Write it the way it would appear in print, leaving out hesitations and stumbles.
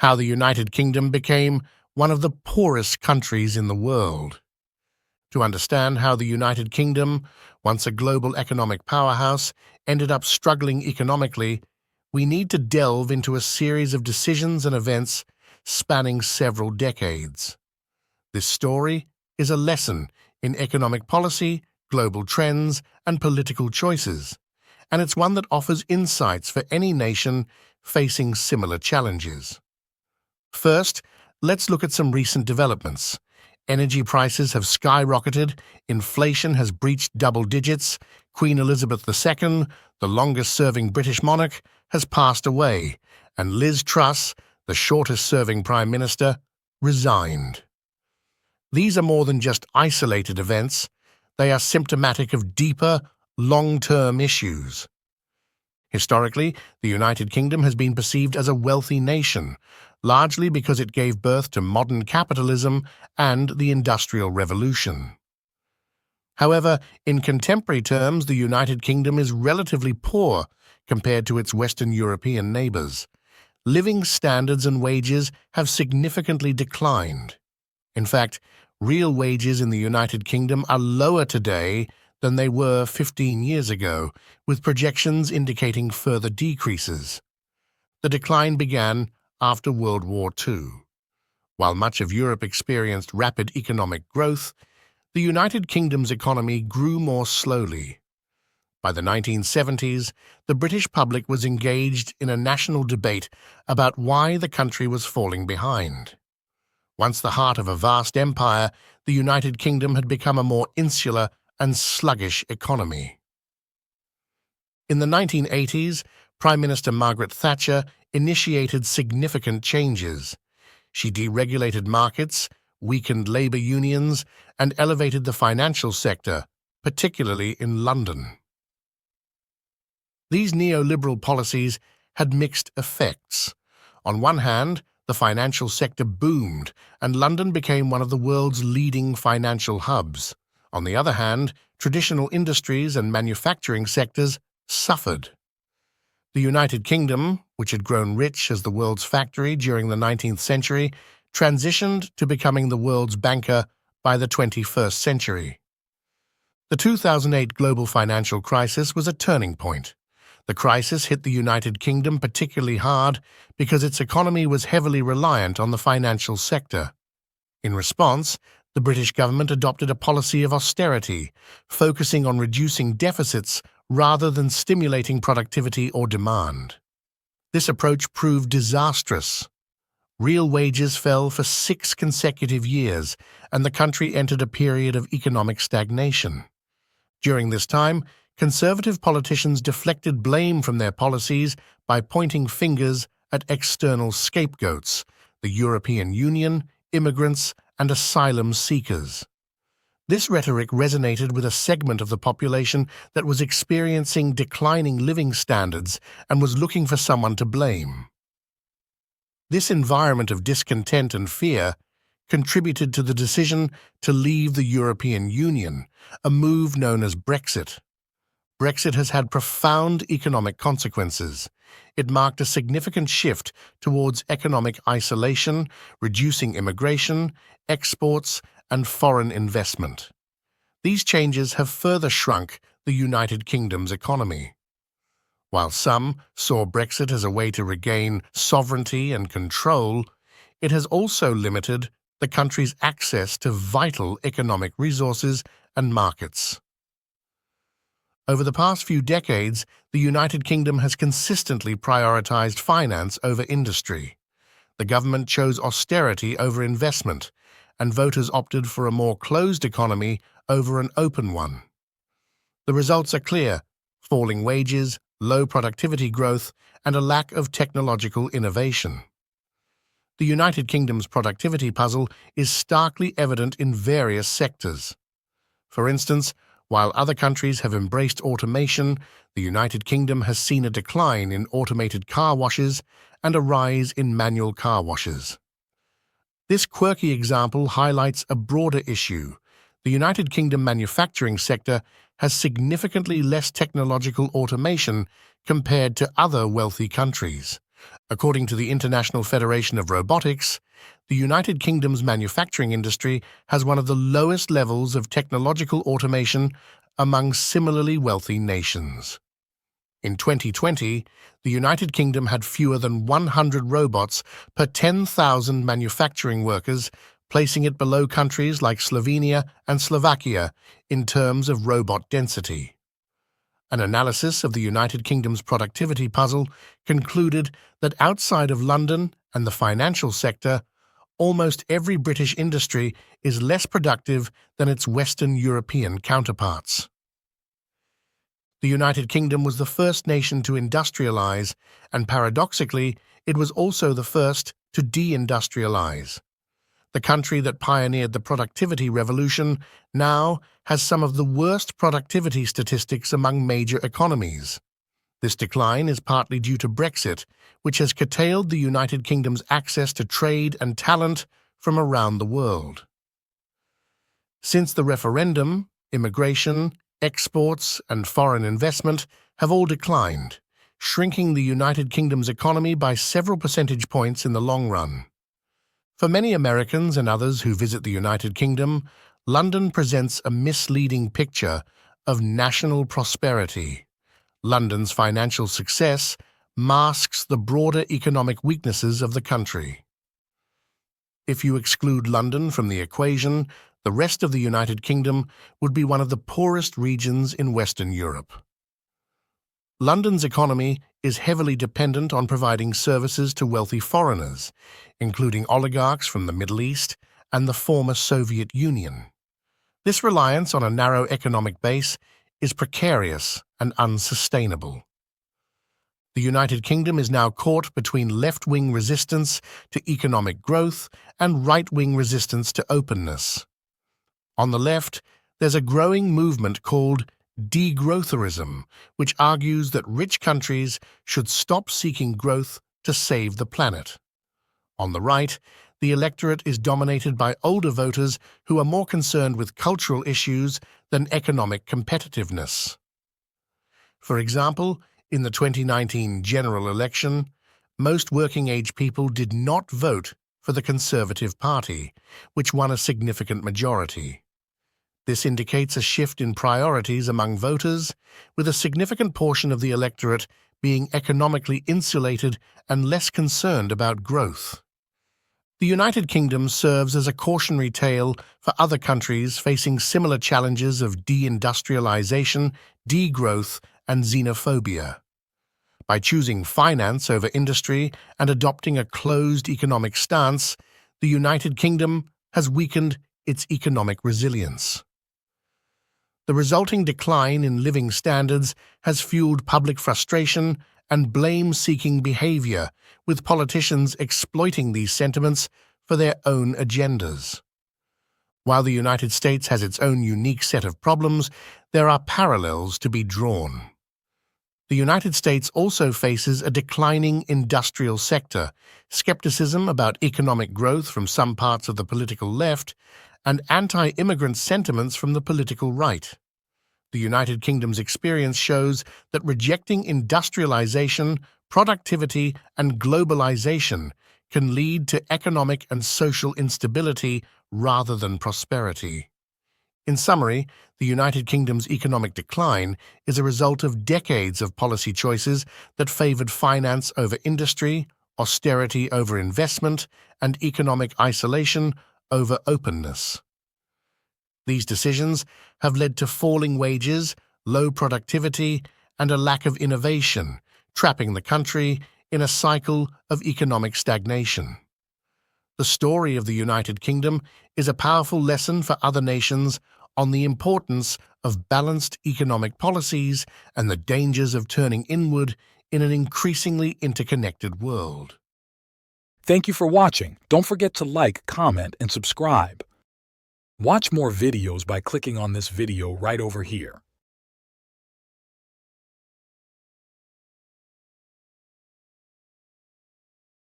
how the United Kingdom became one of the poorest countries in the world. To understand how the United Kingdom, once a global economic powerhouse, ended up struggling economically, we need to delve into a series of decisions and events spanning several decades. This story is a lesson in economic policy, global trends, and political choices, and it's one that offers insights for any nation facing similar challenges. First, let's look at some recent developments. Energy prices have skyrocketed, inflation has breached double digits, Queen Elizabeth II, the longest-serving British monarch, has passed away, and Liz Truss, the shortest-serving Prime Minister, resigned. These are more than just isolated events. They are symptomatic of deeper, long-term issues. Historically, the United Kingdom has been perceived as a wealthy nation, largely because it gave birth to modern capitalism and the Industrial Revolution. However, in contemporary terms, the United Kingdom is relatively poor compared to its Western European neighbours. Living standards and wages have significantly declined. In fact, real wages in the United Kingdom are lower today than they were 15 years ago, with projections indicating further decreases. The decline began after World War II. While much of Europe experienced rapid economic growth, the United Kingdom's economy grew more slowly. By the 1970s, the British public was engaged in a national debate about why the country was falling behind. Once the heart of a vast empire, the United Kingdom had become a more insular and sluggish economy. In the 1980s, Prime Minister Margaret Thatcher initiated significant changes. She deregulated markets, weakened labour unions, and elevated the financial sector, particularly in London. These neoliberal policies had mixed effects. On one hand, the financial sector boomed, and London became one of the world's leading financial hubs. On the other hand, traditional industries and manufacturing sectors suffered. The United Kingdom, which had grown rich as the world's factory during the 19th century, transitioned to becoming the world's banker by the 21st century. The 2008 global financial crisis was a turning point. The crisis hit the United Kingdom particularly hard because its economy was heavily reliant on the financial sector. In response, the British government adopted a policy of austerity, focusing on reducing deficits rather than stimulating productivity or demand. This approach proved disastrous. Real wages fell for 6 consecutive years, and the country entered a period of economic stagnation. During this time, conservative politicians deflected blame from their policies by pointing fingers at external scapegoats, the European Union, immigrants, and asylum seekers. This rhetoric resonated with a segment of the population that was experiencing declining living standards and was looking for someone to blame. This environment of discontent and fear contributed to the decision to leave the European Union, a move known as Brexit. Brexit has had profound economic consequences. It marked a significant shift towards economic isolation, reducing immigration, exports, and foreign investment. These changes have further shrunk the United Kingdom's economy. While some saw Brexit as a way to regain sovereignty and control, it has also limited the country's access to vital economic resources and markets. Over the past few decades, the United Kingdom has consistently prioritized finance over industry. The government chose austerity over investment, and voters opted for a more closed economy over an open one. The results are clear: falling wages, low productivity growth, and a lack of technological innovation. The United Kingdom's productivity puzzle is starkly evident in various sectors. For instance, while other countries have embraced automation, the United Kingdom has seen a decline in automated car washes and a rise in manual car washes. This quirky example highlights a broader issue. The United Kingdom manufacturing sector has significantly less technological automation compared to other wealthy countries. According to the International Federation of Robotics, the United Kingdom's manufacturing industry has one of the lowest levels of technological automation among similarly wealthy nations. In 2020, the United Kingdom had fewer than 100 robots per 10,000 manufacturing workers, placing it below countries like Slovenia and Slovakia in terms of robot density. An analysis of the United Kingdom's productivity puzzle concluded that outside of London and the financial sector, almost every British industry is less productive than its Western European counterparts. The United Kingdom was the first nation to industrialize, and paradoxically, it was also the first to deindustrialize. The country that pioneered the productivity revolution now has some of the worst productivity statistics among major economies. This decline is partly due to Brexit, which has curtailed the United Kingdom's access to trade and talent from around the world. Since the referendum, immigration, exports, and foreign investment have all declined, shrinking the United Kingdom's economy by several percentage points in the long run. For many Americans and others who visit the United Kingdom, London presents a misleading picture of national prosperity. London's financial success masks the broader economic weaknesses of the country. If you exclude London from the equation, the rest of the United Kingdom would be one of the poorest regions in Western Europe. London's economy is heavily dependent on providing services to wealthy foreigners, including oligarchs from the Middle East and the former Soviet Union. This reliance on a narrow economic base is precarious and unsustainable. The United Kingdom is now caught between left-wing resistance to economic growth and right-wing resistance to openness. On the left, there's a growing movement called degrowtherism, which argues that rich countries should stop seeking growth to save the planet. On the right, the electorate is dominated by older voters who are more concerned with cultural issues than economic competitiveness. For example, in the 2019 general election, most working-age people did not vote for the Conservative Party, which won a significant majority. This indicates a shift in priorities among voters, with a significant portion of the electorate being economically insulated and less concerned about growth. The United Kingdom serves as a cautionary tale for other countries facing similar challenges of deindustrialization, degrowth, and xenophobia. By choosing finance over industry and adopting a closed economic stance, the United Kingdom has weakened its economic resilience. The resulting decline in living standards has fueled public frustration and blame-seeking behavior, with politicians exploiting these sentiments for their own agendas. While the United States has its own unique set of problems, there are parallels to be drawn. The United States also faces a declining industrial sector, skepticism about economic growth from some parts of the political left, and anti-immigrant sentiments from the political right. The United Kingdom's experience shows that rejecting industrialization, productivity, and globalization can lead to economic and social instability rather than prosperity. In summary, the United Kingdom's economic decline is a result of decades of policy choices that favored finance over industry, austerity over investment, and economic isolation over openness. These decisions have led to falling wages, low productivity, and a lack of innovation, trapping the country in a cycle of economic stagnation. The story of the United Kingdom is a powerful lesson for other nations on the importance of balanced economic policies and the dangers of turning inward in an increasingly interconnected world. Thank you for watching. Don't forget to like, comment, and subscribe. Watch more videos by clicking on this video right over here.